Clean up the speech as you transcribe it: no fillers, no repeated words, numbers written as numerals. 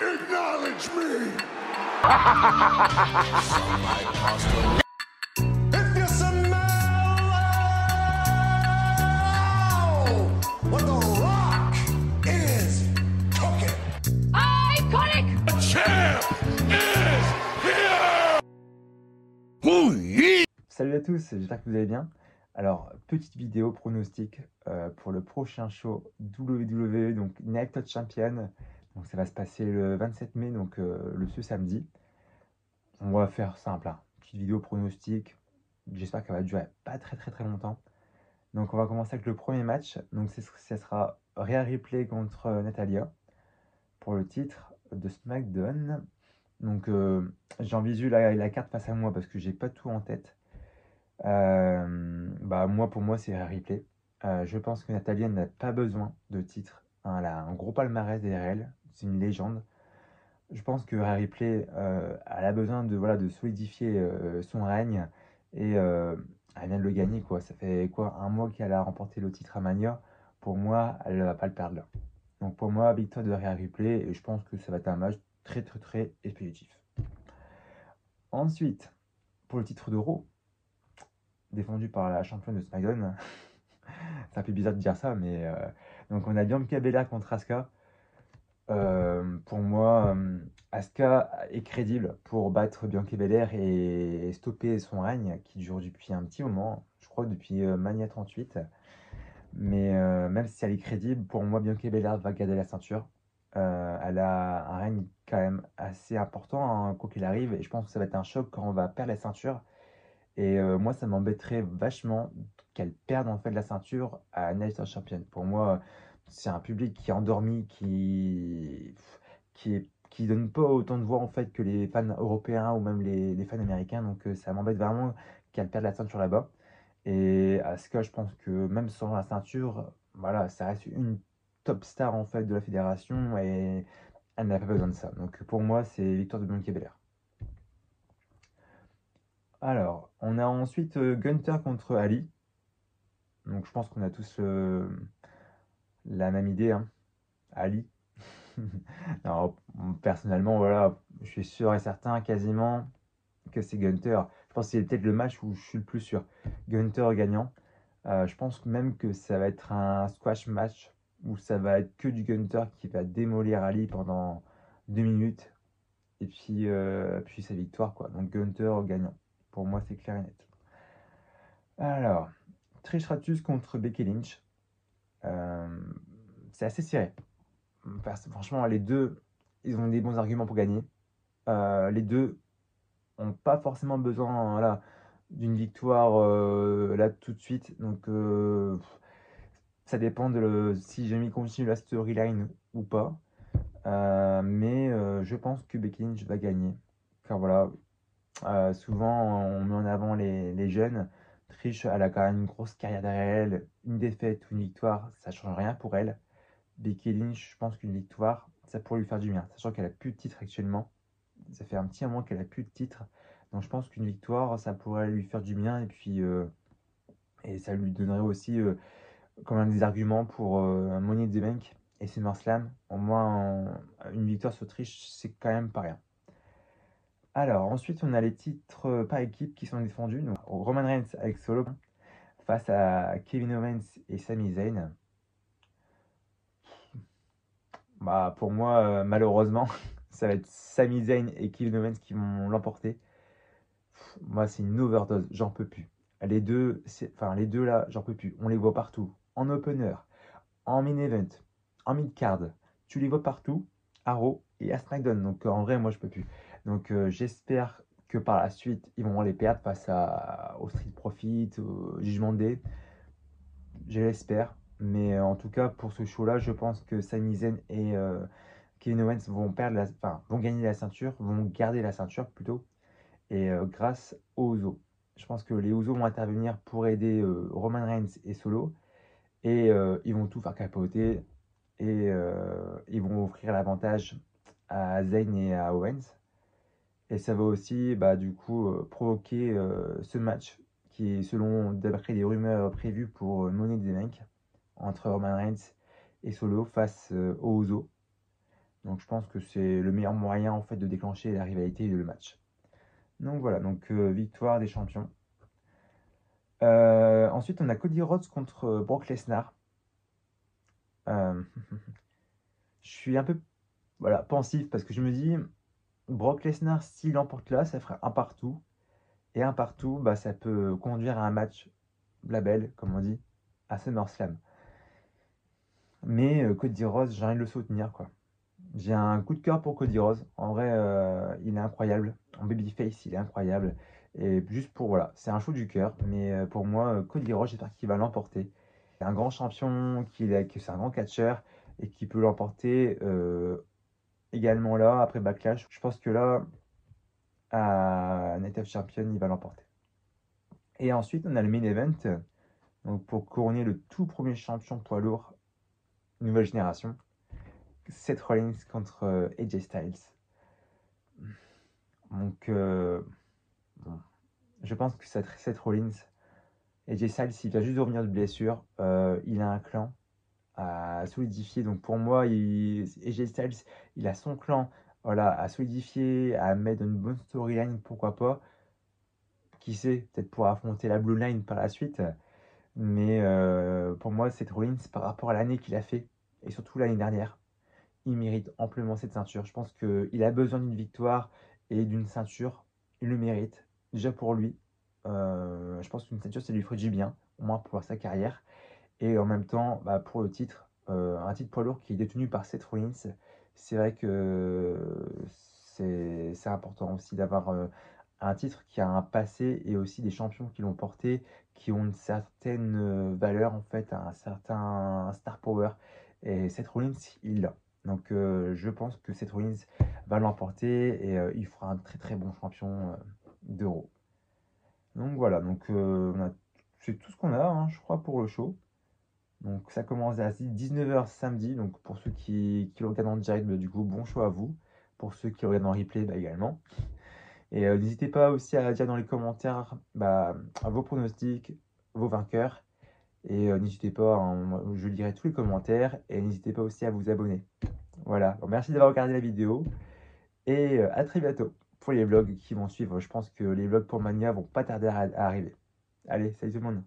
Acknowledge me! If you smell what the rock is cooking. Iconic! The champ is here! Salut à tous, j'espère que vous allez bien. Alors, petite vidéo pronostic pour le prochain show WWE, donc Night of Champion. Donc ça va se passer le 27 mai, donc ce samedi. On va faire simple, hein. Petite vidéo pronostic. J'espère qu'elle va durer pas très longtemps. Donc on va commencer avec le premier match. Donc ce sera Rhea Ripley contre Natalya pour le titre de SmackDown. Donc j'ai en visu la carte face à moi parce que j'ai pas tout en tête. Pour moi c'est Rhea Ripley. Je pense que Natalya n'a pas besoin de titre, hein. Elle a un gros palmarès derrière elle, c'est une légende. Je pense que Rhea Ripley, elle a besoin de solidifier son règne et elle vient de le gagner, quoi. Ça fait quoi, un mois qu'elle a remporté le titre à Mania. Pour moi, elle ne va pas le perdre là. Donc pour moi, victoire de Rhea Ripley et je pense que ça va être un match très expéditif. Ensuite, pour le titre de Raw, défendu par la championne de SmackDown. C'est un peu bizarre de dire ça, mais donc on a Bianca Belair contre Asuka. Pour moi, Asuka est crédible pour battre Bianca Belair et stopper son règne qui dure depuis un petit moment, je crois depuis Mania 38. Mais même si elle est crédible, pour moi, Bianca Belair va garder la ceinture. Elle a un règne quand même assez important, hein, quoi qu'il arrive, et je pense que ça va être un choc quand on va perdre la ceinture. Et moi, ça m'embêterait vachement qu'elle perde en fait la ceinture à Night of Champion. Pour moi, c'est un public qui est endormi, qui donne pas autant de voix en fait que les fans européens ou même les fans américains. Donc ça m'embête vraiment qu'elle perde la ceinture là-bas. Et Asuka, je pense que même sans la ceinture, voilà, ça reste une top star en fait de la fédération et elle n'a pas besoin de ça. Donc pour moi, c'est victoire de Bianca Belair. Alors, on a ensuite Gunther contre Ali. Donc je pense qu'on a tous la même idée, hein. Ali. Alors, personnellement, voilà, je suis sûr et certain quasiment que c'est Gunther. Je pense que c'est peut-être le match où je suis le plus sûr. Gunther gagnant. Je pense même que ça va être un squash match où ça va être que du Gunther qui va démolir Ali pendant 2 minutes. Et puis sa victoire, quoi. Donc Gunther gagnant. Pour moi, c'est clair et net. Alors, Trish Stratus contre Becky Lynch. C'est assez serré. Franchement, les deux, ils ont des bons arguments pour gagner. Les deux n'ont pas forcément besoin, voilà, d'une victoire là tout de suite. Donc, ça dépend de si Jamie continue la storyline ou pas. Mais je pense que Becky Lynch va gagner. Car voilà, souvent on met en avant les jeunes. Trish, elle a quand même une grosse carrière derrière elle. Une défaite ou une victoire, ça ne change rien pour elle. Becky Lynch, je pense qu'une victoire, ça pourrait lui faire du bien. Sachant qu'elle a plus de titre actuellement. Ça fait un petit moment qu'elle a plus de titre. Donc je pense qu'une victoire, ça pourrait lui faire du bien. Et puis et ça lui donnerait aussi quand même des arguments pour un Money in the Bank et SummerSlam. Au moins, une victoire sur Trish, c'est quand même pas rien. Alors, ensuite, on a les titres par équipe qui sont défendus. Donc, Roman Reigns avec Solo face à Kevin Owens et Sami Zayn. Pour moi, malheureusement, ça va être Sami Zayn et Kevin Owens qui vont l'emporter. Moi, c'est une overdose, j'en peux plus. Les deux là, j'en peux plus. On les voit partout. En opener, en main-event, en mid-card. Tu les vois partout, à Raw et à SmackDown. Donc en vrai, moi, je peux plus. Donc j'espère que par la suite, ils vont les perdre face au Street Profit, au Judgment Day. Je l'espère. Mais en tout cas, pour ce show-là, je pense que Sami Zayn et Kevin Owens vont gagner la ceinture, vont garder la ceinture plutôt. Et grâce aux Usos. Je pense que les Usos vont intervenir pour aider Roman Reigns et Solo. Et ils vont tout faire capoter. Et ils vont offrir l'avantage à Zayn et à Owens. Et ça va aussi provoquer ce match qui est d'après les rumeurs prévues pour Money in the Bank entre Roman Reigns et Solo face aux Usos. Donc je pense que c'est le meilleur moyen en fait de déclencher la rivalité et le match. Donc voilà, donc victoire des champions. Ensuite, on a Cody Rhodes contre Brock Lesnar. Euh, je suis un peu voilà, pensif parce que je me dis, Brock Lesnar, s'il emporte là, ça ferait un partout. Et un partout, bah, ça peut conduire à un match label, comme on dit, à SummerSlam. Mais Cody Rhodes, j'ai envie de le soutenir, quoi. J'ai un coup de cœur pour Cody Rhodes. En vrai, il est incroyable. En babyface, il est incroyable. Et juste pour, voilà, c'est un show du cœur. Mais pour moi, Cody Rhodes, j'espère qu'il va l'emporter. C'est un grand champion, que c'est un grand catcheur et qui peut l'emporter également là, après Backlash. Je pense que là, à Night of Champion, il va l'emporter. Et ensuite, on a le main event. Donc pour couronner le tout premier champion poids lourd, nouvelle génération, Seth Rollins contre AJ Styles. Donc, bon, je pense que Seth Rollins, AJ Styles, il vient juste de revenir de blessure. Il a un clan à solidifier. Donc pour moi, AJ Styles, il a son clan voilà, à solidifier, à mettre une bonne storyline, pourquoi pas. Qui sait, peut-être pour affronter la Blue Line par la suite. Mais pour moi, Seth Rollins, par rapport à l'année qu'il a fait, et surtout l'année dernière, il mérite amplement cette ceinture. Je pense qu'il a besoin d'une victoire et d'une ceinture. Il le mérite. Déjà pour lui. Je pense qu'une ceinture, ça lui ferait du bien, au moins pour sa carrière. Et en même temps, bah, pour le titre, un titre poids lourd qui est détenu par Seth Rollins, c'est vrai que c'est important aussi d'avoir un titre qui a un passé et aussi des champions qui l'ont porté, qui ont une certaine valeur en fait, un certain star power. Et Seth Rollins, il l'a. Donc je pense que Seth Rollins va l'emporter et il fera un très très bon champion d'Euro. Donc voilà, donc c'est tout ce qu'on a, hein, je crois, pour le show. Donc ça commence à 19h samedi. Donc pour ceux qui le regardent en direct, bah, du coup, bon show à vous. Pour ceux qui le regardent en replay, bah, également. Et n'hésitez pas aussi à dire dans les commentaires bah, vos pronostics, vos vainqueurs. Et n'hésitez pas, hein, je lirai tous les commentaires. Et n'hésitez pas aussi à vous abonner. Voilà, bon, merci d'avoir regardé la vidéo. Et à très bientôt pour les vlogs qui vont suivre. Je pense que les vlogs pour Mania vont pas tarder à arriver. Allez, salut tout le monde.